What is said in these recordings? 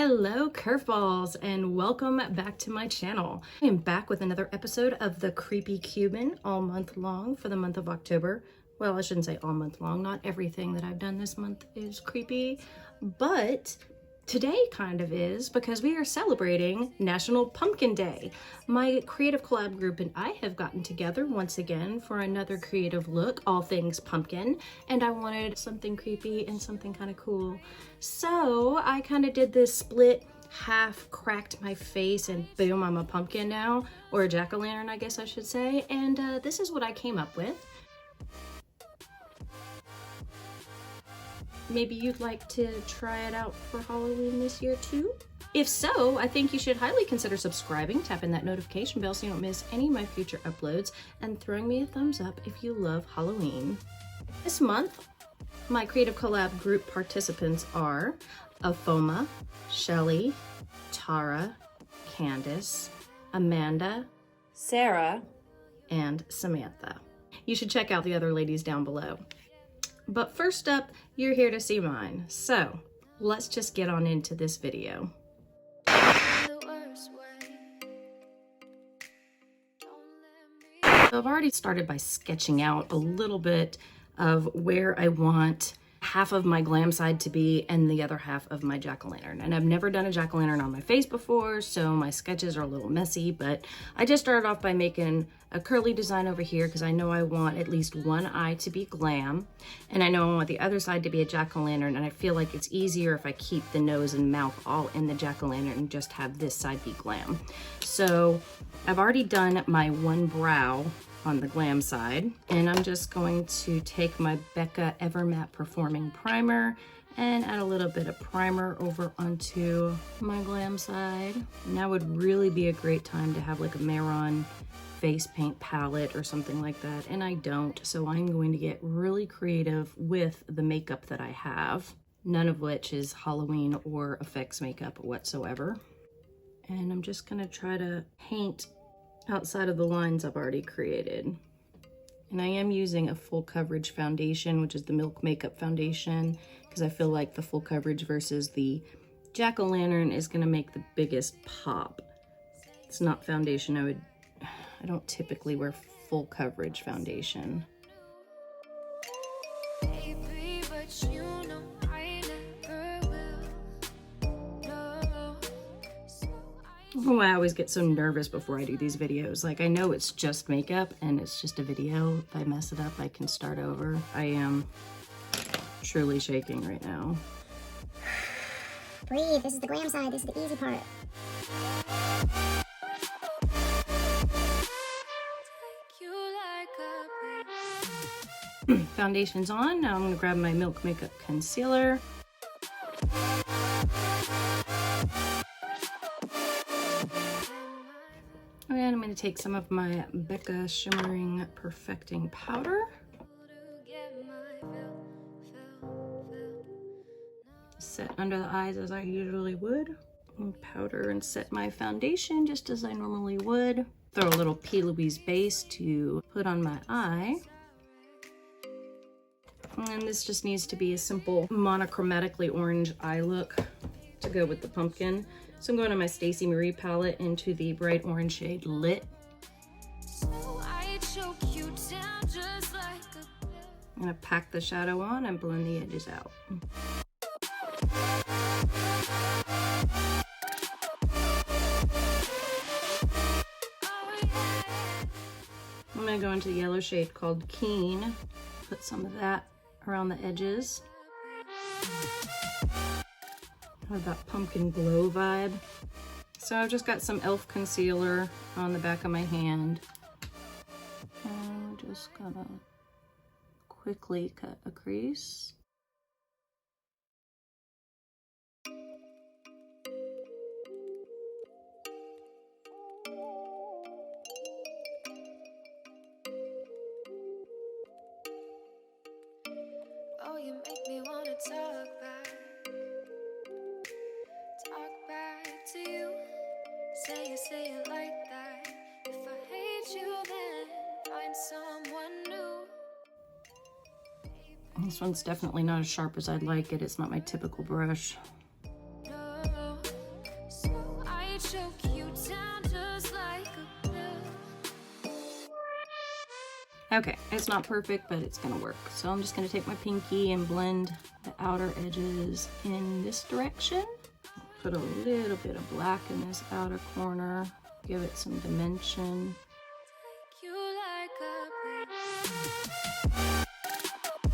Hello Curveballs and welcome back to my channel. I am back with another episode of the Creepy Cuban all month long for the month of October. Well, I shouldn't say all month long. Not everything that I've done this month is creepy, but today kind of is because we are celebrating National Pumpkin Day. My creative collab group and I have gotten together once again for another creative look, all things pumpkin, and I wanted something creepy and something kind of cool. So I kind of did this split, half cracked my face and boom, I'm a pumpkin now, or a jack-o'-lantern I guess I should say, and this is what I came up with. Maybe you'd like to try it out for Halloween this year too? If so, I think you should highly consider subscribing, tapping that notification bell so you don't miss any of my future uploads, and throwing me a thumbs up if you love Halloween. This month, my creative collab group participants are Ayyyeeeitsamanda, Shelly, Tara, Candace, Amanda, Sarah, and Samantha. You should check out the other ladies down below. But first up, you're here to see mine. So let's just get on into this video. So I've already started by sketching out a little bit of where I want half of my glam side to be and the other half of my jack-o'-lantern. And I've never done a jack-o'-lantern on my face before, so my sketches are a little messy, but I just started off by making a curly design over here because I know I want at least one eye to be glam, and I know I want the other side to be a jack-o'-lantern, and I feel like it's easier if I keep the nose and mouth all in the jack-o'-lantern and just have this side be glam. So I've already done my one brow on the glam side, and I'm just going to take my Becca Evermatte Performing Primer and add a little bit of primer over onto my glam side. Now would really be a great time to have like a Mehron face paint palette or something like that, and I don't, so I'm going to get really creative with the makeup that I have, none of which is Halloween or effects makeup whatsoever. And I'm just gonna try to paint outside of the lines I've already created. And I am using a full coverage foundation, which is the Milk Makeup foundation, because I feel like the full coverage versus the jack-o'-lantern is gonna make the biggest pop. It's not foundation. I don't typically wear full coverage foundation. Oh, I always get so nervous before I do these videos. Like, I know it's just makeup and it's just a video. If I mess it up, I can start over. I am truly shaking right now. Breathe, this is the glam side, this is the easy part. Foundation's on. Now I'm gonna grab my Milk Makeup concealer. And I'm going to take some of my Becca Shimmering Perfecting Powder. Set under the eyes as I usually would. And powder and set my foundation just as I normally would. Throw a little P. Louise base to put on my eye. And this just needs to be a simple monochromatically orange eye look to go with the pumpkin. So I'm going to my Stacey Marie palette into the bright orange shade Lit. I'm going to pack the shadow on and blend the edges out. I'm going to go into the yellow shade called Keen. Put some of that around the edges. Have that pumpkin glow vibe. So I've just got some e.l.f. concealer on the back of my hand. And I'm just gonna quickly cut a crease. Oh, you make me wanna talk back to you. Say it like that. If I hate you, then find someone new. This one's definitely not as sharp as I'd like it. It's not my typical brush. No, choke you down just like a pill. Okay, it's not perfect, but it's gonna work. So I'm just gonna take my pinky and blend the outer edges in this direction. Put a little bit of black in this outer corner, give it some dimension. Take you like a pill.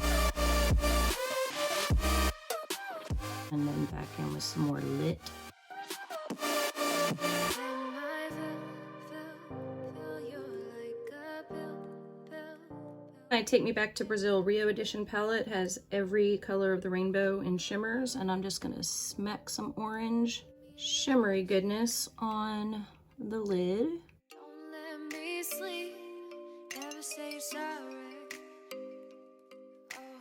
And then back in with some more lit. My Take Me Back to Brazil Rio Edition palette has every color of the rainbow in shimmers, and I'm just gonna smack some orange shimmery goodness on the lid. Don't let me sleep, never say you're sorry. Oh,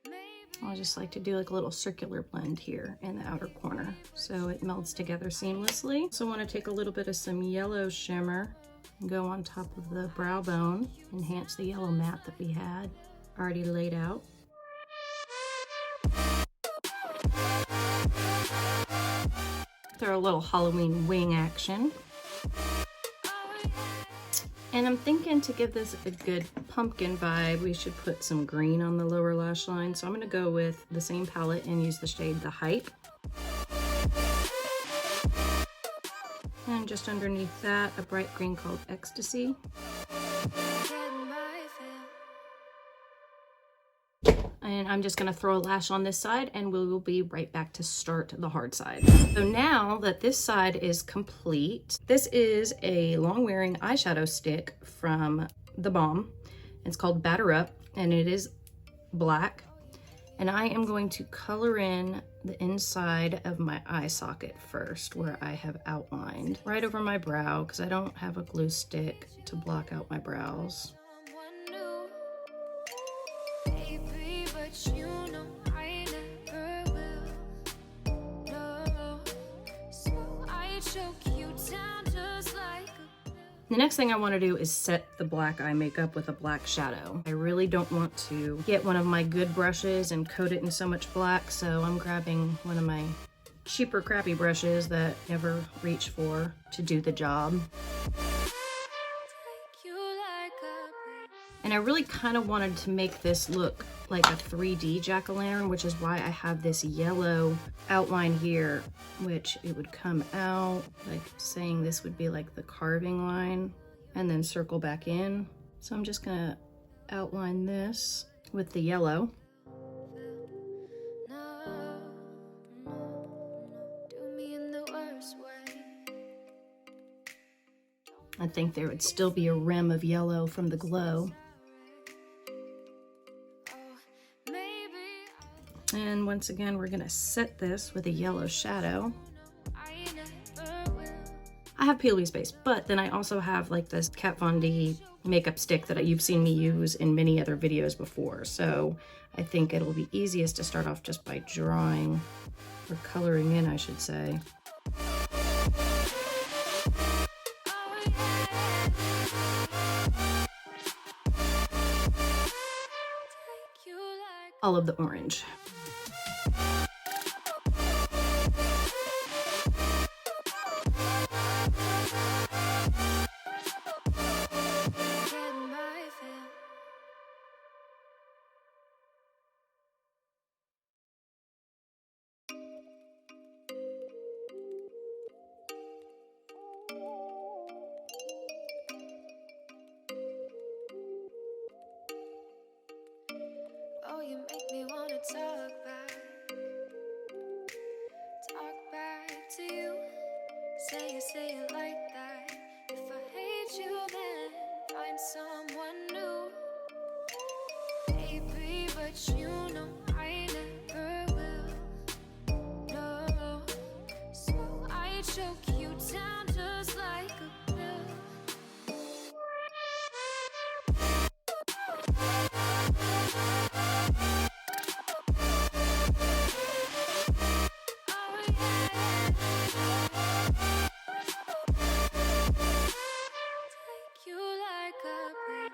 maybe I just like to do like a little circular blend here in the outer corner so it melts together seamlessly. Also want to take a little bit of some yellow shimmer and go on top of the brow bone, enhance the yellow mat that we had already laid out. Throw a little Halloween wing action. And I'm thinking to give this a good pumpkin vibe, we should put some green on the lower lash line. So I'm gonna go with the same palette and use the shade The Hype. And just underneath that, a bright green called Ecstasy. And I'm just gonna throw a lash on this side and we will be right back to start the hard side. So now that this side is complete, this is a long wearing eyeshadow stick from The Balm. It's called Batter Up and it is black. And I am going to color in the inside of my eye socket first, where I have outlined right over my brow because I don't have a glue stick to block out my brows. baby, but you know I never will. No, so I choke you down just like a pill. The next thing I want to do is set the black eye makeup with a black shadow. I really don't want to get one of my good brushes and coat it in so much black, so I'm grabbing one of my cheaper crappy brushes that I never reach for to do the job. Take you like a pill. And I really kind of wanted to make this look like a 3D jack-o'-lantern, which is why I have this yellow outline here, which it would come out, like saying this would be like the carving line, and then circle back in. So I'm just gonna outline this with the yellow. No, do me in the worst way. I think there would still be a rim of yellow from the glow. And once again, we're gonna set this with a yellow shadow. I have PLE space, but then I also have like this Kat Von D makeup stick that you've seen me use in many other videos before. So I think it'll be easiest to start off just by drawing, or coloring in, I should say. All of the orange. Oh, you make me wanna talk back to you. Say it like that. If I hate you, then find someone new. Baby, but you know I never will. No, so I choke you down just like a pill. Take you like a pill.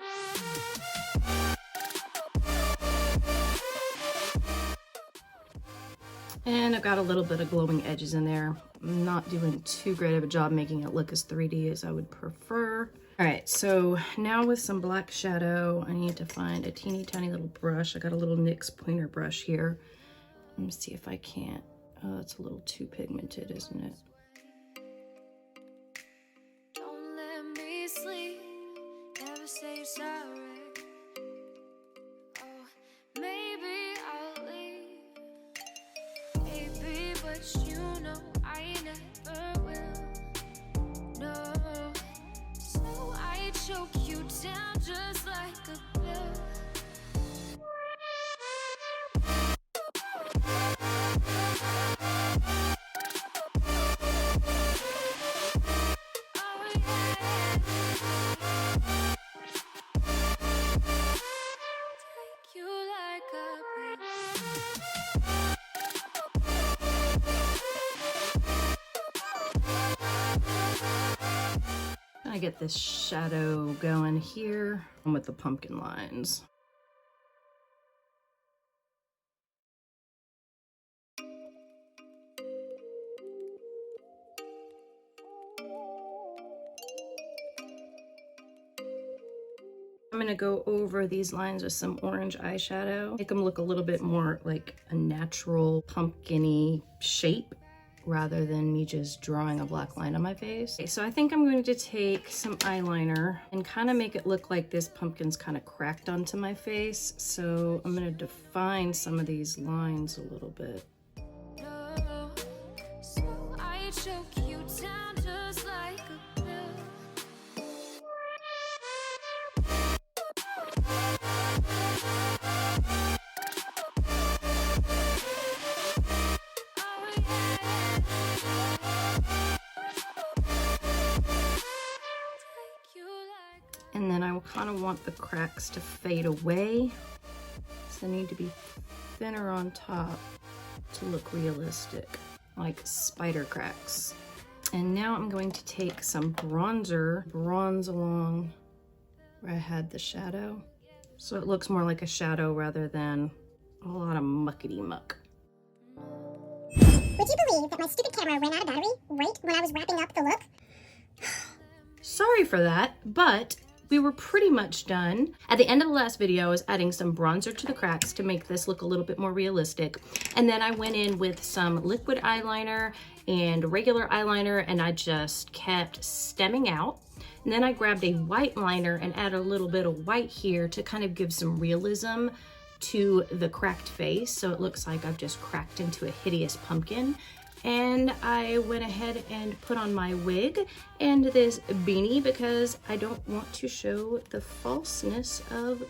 And I've got a little bit of glowing edges in there. I'm not doing too great of a job making it look as 3D as I would prefer. All right, so now with some black shadow, I need to find a teeny tiny little brush. I got a little NYX pointer brush here. Let me see if I can't. Oh, it's a little too pigmented, isn't it? Don't let me sleep, never say you're sorry. Oh, maybe I'll leave, baby, but you know I never will. No, so I choke you down just like a pill. Oh yeah, take you like a pill. I get this shadow going here with the pumpkin lines. I'm gonna go over these lines with some orange eyeshadow, make them look a little bit more like a natural pumpkin-y shape rather than me just drawing a black line on my face. Okay, so I think I'm going to take some eyeliner and kind of make it look like this pumpkin's kind of cracked onto my face. So I'm gonna define some of these lines a little bit. No, so I choke you down just like a pill. Oh yeah, take you like. And then I kind of want the cracks to fade away. So they need to be thinner on top to look realistic, like spider cracks. And now I'm going to take some bronzer, bronze along where I had the shadow. So it looks more like a shadow rather than a lot of muckety muck. Would you believe that my stupid camera ran out of battery right when I was wrapping up the look? Sorry for that, but we were pretty much done. At the end of the last video, I was adding some bronzer to the cracks to make this look a little bit more realistic. And then I went in with some liquid eyeliner and regular eyeliner, and I just kept stemming out. And then I grabbed a white liner and added a little bit of white here to kind of give some realism to the cracked face. So it looks like I've just cracked into a hideous pumpkin. And I went ahead and put on my wig and this beanie because I don't want to show the falseness of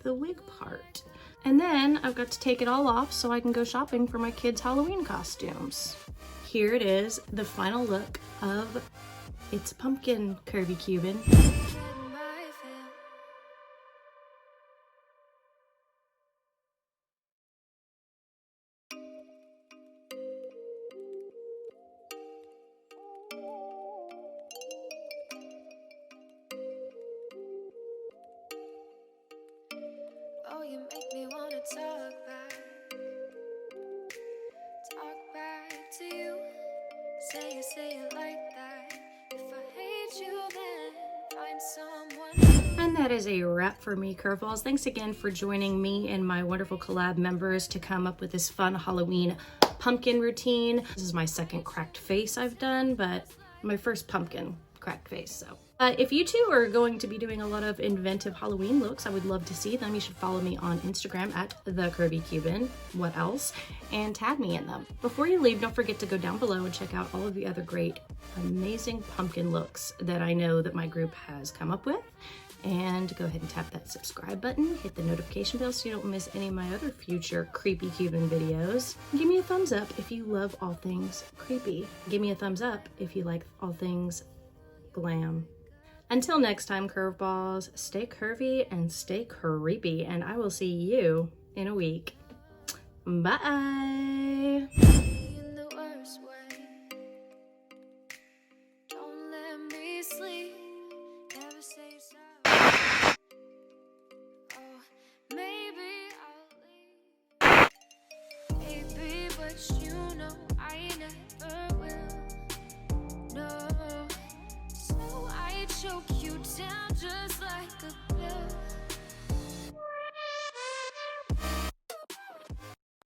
the wig part. And then I've got to take it all off so I can go shopping for my kids' Halloween costumes. Here it is, the final look of It's Pumpkin, Curvy Cuban. Oh, you make me wanna talk back to you. Say it like that. If I hate you, then find someone. And that is a wrap for me, Curveballs. Thanks again for joining me and my wonderful collab members to come up with this fun Halloween pumpkin routine. This is my second cracked face I've done, but my first pumpkin cracked face, so. If you too are going to be doing a lot of inventive Halloween looks, I would love to see them. You should follow me on Instagram at the Curvy Cuban, what else, and tag me in them. Before you leave, don't forget to go down below and check out all of the other great, amazing pumpkin looks that I know that my group has come up with. And go ahead and tap that subscribe button, hit the notification bell so you don't miss any of my other future creepy Cuban videos. Give me a thumbs up if you love all things creepy. Give me a thumbs up if you like all things glam. Until next time, Curveballs, stay curvy and stay creepy, and I will see you in a week. Bye!